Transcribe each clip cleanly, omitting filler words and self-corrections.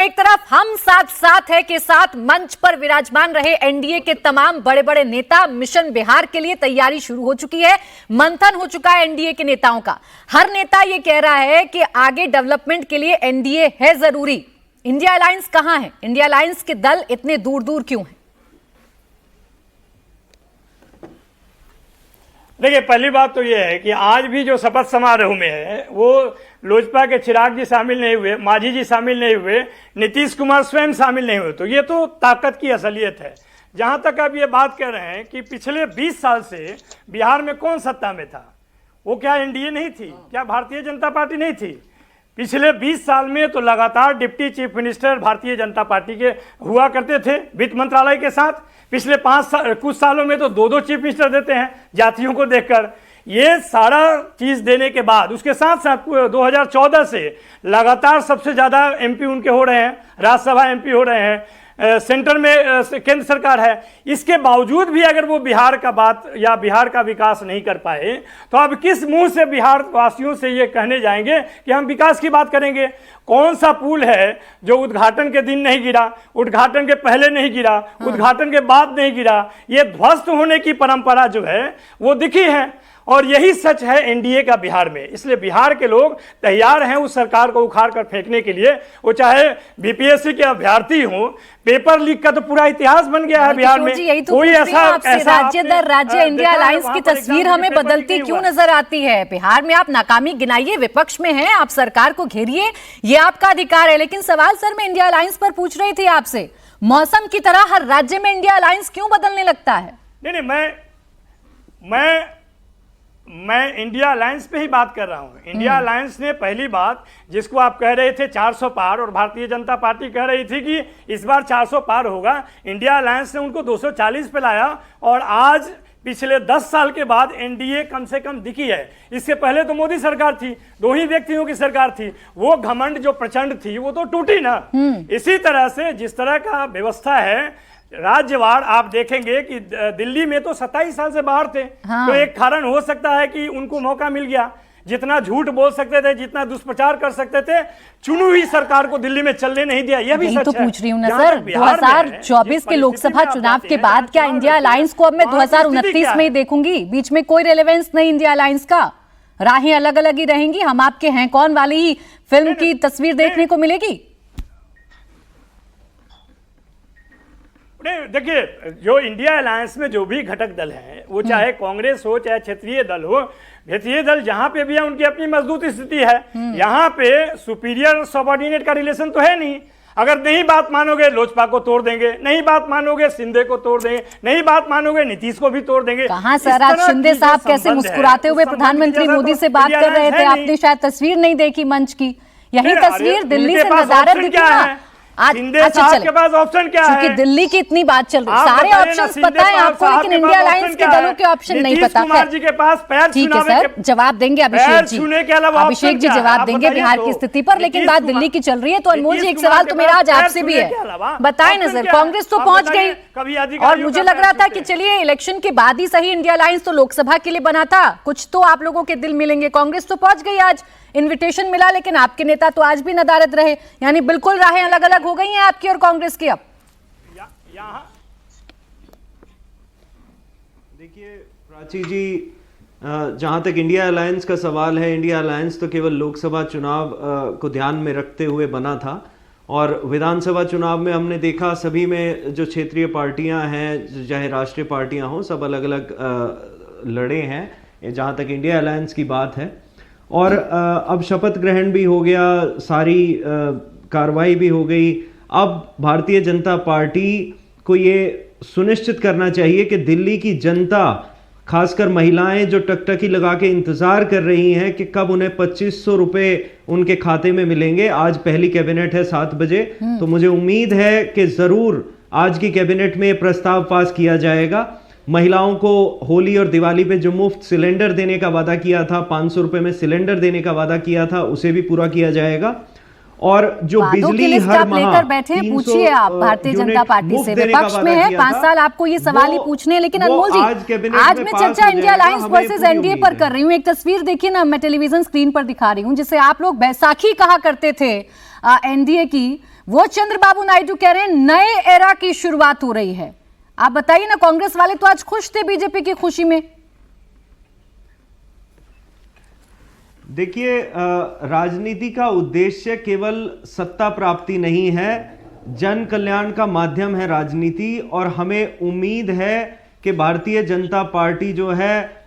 एक तरफ हम साथ साथ है के साथ मंच पर विराजमान रहे एनडीए के तमाम बड़े बड़े नेता मिशन बिहार के लिए तैयारी शुरू हो चुकी है। मंथन हो चुका है एनडीए के नेताओं का। हर नेता ये कह रहा है कि आगे डेवलपमेंट के लिए एनडीए है जरूरी। इंडिया अलायंस कहां है? इंडिया अलायंस के दल इतने दूर दूर क्यों हैं? देखिए, पहली बात तो यह है कि आज भी जो शपथ समारोह में है वो लोजपा के चिराग जी शामिल नहीं हुए, मांझी जी शामिल नहीं हुए, नीतीश कुमार स्वयं शामिल नहीं हुए। तो ये तो ताकत की असलियत है। जहां तक आप ये बात कर रहे हैं कि पिछले 20 साल से बिहार में कौन सत्ता में था, वो क्या एनडीए नहीं थी? क्या भारतीय जनता पार्टी नहीं थी? पिछले 20 साल में तो लगातार deputy chief minister Bharatiya Janata party के हुआ करते थे वित्त मंत्रालय के साथ। पिछले कुछ सालों में तो दो चीफ मिनिस्टर देते हैं जातियों को देखकर। ये सारा चीज देने के बाद उसके साथ साथ 2014 से लगातार सबसे ज्यादा एमपी उनके हो रहे हैं, राज्यसभा एमपी हो रहे हैं, सेंटर में केंद्र सरकार है। इसके बावजूद भी अगर वो बिहार का बात या बिहार का विकास नहीं कर पाए तो अब किस मुंह से बिहार वासियों से ये कहने जाएंगे कि हम विकास की बात करेंगे? कौन सा पुल है जो उद्घाटन के दिन नहीं गिरा, उद्घाटन के पहले नहीं गिरा, उद्घाटन के बाद नहीं गिरा? ये ध्वस्त होने की परंपरा जो है वो दिखी है। और यही सच है एनडीए का बिहार में। इसलिए बिहार के लोग तैयार हैं उस सरकार को उखाड़ कर फेंकने के लिए। वो चाहे बीपीएससी के अभ्यर्थी हो, पेपर लीक का तो पूरा इतिहास बन गया है बिहार में। कोई ऐसा राज्य दर राज्य इंडिया अलायंस की तस्वीर हमें बदलती क्यों नजर आती है? बिहार में आप नाकामी गिनाइए, विपक्ष में हैं, आप सरकार को घेरिए, ये आपका अधिकार है। लेकिन सवाल सर मैं इंडिया अलायंस पर पूछ रही थी आपसे, मौसम की तरह हर राज्य में इंडिया अलायंस क्यों बदलने लगता है? नहीं, मैं इंडिया अलायंस पे ही बात कर रहा हूं। इंडिया अलायंस ने पहली बात, जिसको आप कह रहे थे 400 पार, और भारतीय जनता पार्टी कह रही थी कि इस बार 400 पार होगा, इंडिया अलायंस ने उनको 240 पे लाया। और आज पिछले 10 साल के बाद एनडीए कम से कम दिखी है। इससे पहले तो मोदी सरकार थी, 2 ही व्यक्तियों की सरकार थी। वो घमंड जो प्रचंड थी वो तो टूटी ना। इसी तरह से जिस तरह का व्यवस्था है राज्यवार, आप देखेंगे कि दिल्ली में तो 27 साल से बाहर थे। तो एक कारण हो सकता है कि उनको मौका मिल गया। जितना झूठ बोल सकते थे, जितना दुष्प्रचार कर सकते थे, चुनी हुई सरकार को दिल्ली में चलने नहीं दिया। यह भी सच तो है। पूछ रही हूँ ना सर, 2024 के लोकसभा चुनाव के बाद क्या इंडिया अलायंस को अब मैं 2029 में ही देखूंगी? बीच में कोई रेलेवेंस नहीं इंडिया अलायंस का, राहें अलग अलग ही रहेंगी, हम आपके हैं कौन वाली ही फिल्म की तस्वीर देखने को मिलेगी? देखिए, जो इंडिया अलायंस में जो भी घटक दल हैं, वो चाहे कांग्रेस हो चाहे क्षेत्रीय दल हो, क्षेत्रीय दल जहां पे भी है उनकी अपनी मजबूत स्थिति है। यहां पे सुपीरियर और सबऑर्डिनेट का रिलेशन तो है नहीं। अगर नहीं बात मानोगे लोजपा को तोड़ देंगे, नहीं बात मानोगे शिंदे को तोड़ देंगे, नहीं बात मानोगे नीतीश को भी तोड़ देंगे। कहां सर, आज शिंदे साहब कैसे मुस्कुराते हुए प्रधानमंत्री मोदी से बात कर रहे थे? आपने शायद तस्वीर नहीं देखी मंच की। यही तस्वीर दिल्ली से नजारत दिखी ना आज। अच्छा चलो, के पास ऑप्शन क्या है? क्योंकि दिल्ली की इतनी बात चल रही है, सारे ऑप्शंस पता है आपको, लेकिन इंडिया अलायंस के दलों के ऑप्शन नहीं पता है। जी के पास पैर ठीक है सर, जवाब देंगे अभिषेक जी, अभिषेक जी जवाब देंगे बिहार की स्थिति पर। लेकिन बात दिल्ली की चल रही है तो अनमोल जी एक सवाल तो मेरा आज आपसे भी है, बताएं ना सर। कांग्रेस तो पहुंच गई और मुझे लग रहा था कि चलिए इलेक्शन के बाद ही सही, इंडिया अलायंस तो लोकसभा के लिए बना था, कुछ तो आप लोगों के दिल मिलेंगे। कांग्रेस तो पहुंच गई, आज इनविटेशन मिला, लेकिन आपके नेता तो आज भी नदारद रहे। यानी बिल्कुल राहें अलग अलग हो गई हैं आपकी और कांग्रेस की। अब देखिए प्राची जी, जहां तक इंडिया अलायंस का सवाल है, इंडिया अलायंस तो केवल लोकसभा चुनाव को ध्यान में रखते हुए बना था। और विधानसभा चुनाव में हमने देखा सभी में जो क्षेत्रीय पार्टियां हैं, चाहे राष्ट्रीय पार्टियां हों, सब अलग अलग लड़े हैं जहां तक इंडिया अलायंस की बात है। और अब शपथ ग्रहण भी हो गया, सारी कार्रवाई भी हो गई। अब भारतीय जनता पार्टी को ये सुनिश्चित करना चाहिए कि दिल्ली की जनता, खासकर महिलाएं जो टकटकी लगा के इंतजार कर रही हैं कि कब उन्हें 2500 रुपए उनके खाते में मिलेंगे। आज पहली कैबिनेट है 7 बजे, तो मुझे उम्मीद है कि जरूर आज की कैबिनेट में प्रस्ताव पास किया जाएगा। महिलाओं को होली और दिवाली पे जो मुफ्त सिलेंडर देने का वादा किया था, 500 रुपए में सिलेंडर देने का वादा किया था, उसे भी पूरा किया जाएगा। और जो बिजली हर माह लेकर बैठे हैं, पूछिए आप भारतीय जनता पार्टी से, विपक्ष में है 5 साल, आपको ये सवाल ही पूछने हैं। लेकिन अनमोल जी, आज मैं चर्चा इंडिया अलायंस वर्सेस एनडीए पर कर रही हूँ। एक तस्वीर देखिए ना, मैं टेलीविजन स्क्रीन पर दिखा रही हूँ, जिसे आप लोग बैसाखी कहा करते थे एनडीए की, वो चंद्रबाबू नायडू कह रहे हैं नए एरा की शुरुआत हो रही है। आप बताइए ना, कांग्रेस वाले तो आज खुश थे बीजेपी की खुशी में। देखिए, राजनीति का उद्देश्य केवल सत्ता प्राप्ति नहीं है, जन कल्याण का माध्यम है राजनीति। और हमें उम्मीद है कि भारतीय जनता पार्टी जो है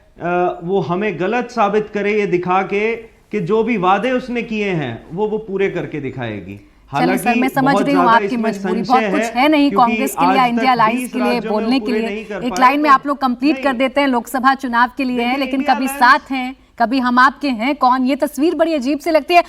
वो हमें गलत साबित करे, ये दिखा के कि जो भी वादे उसने किए हैं वो पूरे करके दिखाएगी। चलिए सर, मैं समझ रही हूँ आपकी मजबूरी, बहुत कुछ है नहीं कांग्रेस के लिए या इंडिया अलायंस के लिए बोलने के लिए। एक लाइन में आप लोग कंप्लीट कर देते हैं, लोकसभा चुनाव के लिए है, लेकिन कभी साथ हैं कभी हम आपके हैं कौन, ये तस्वीर बड़ी अजीब सी लगती है।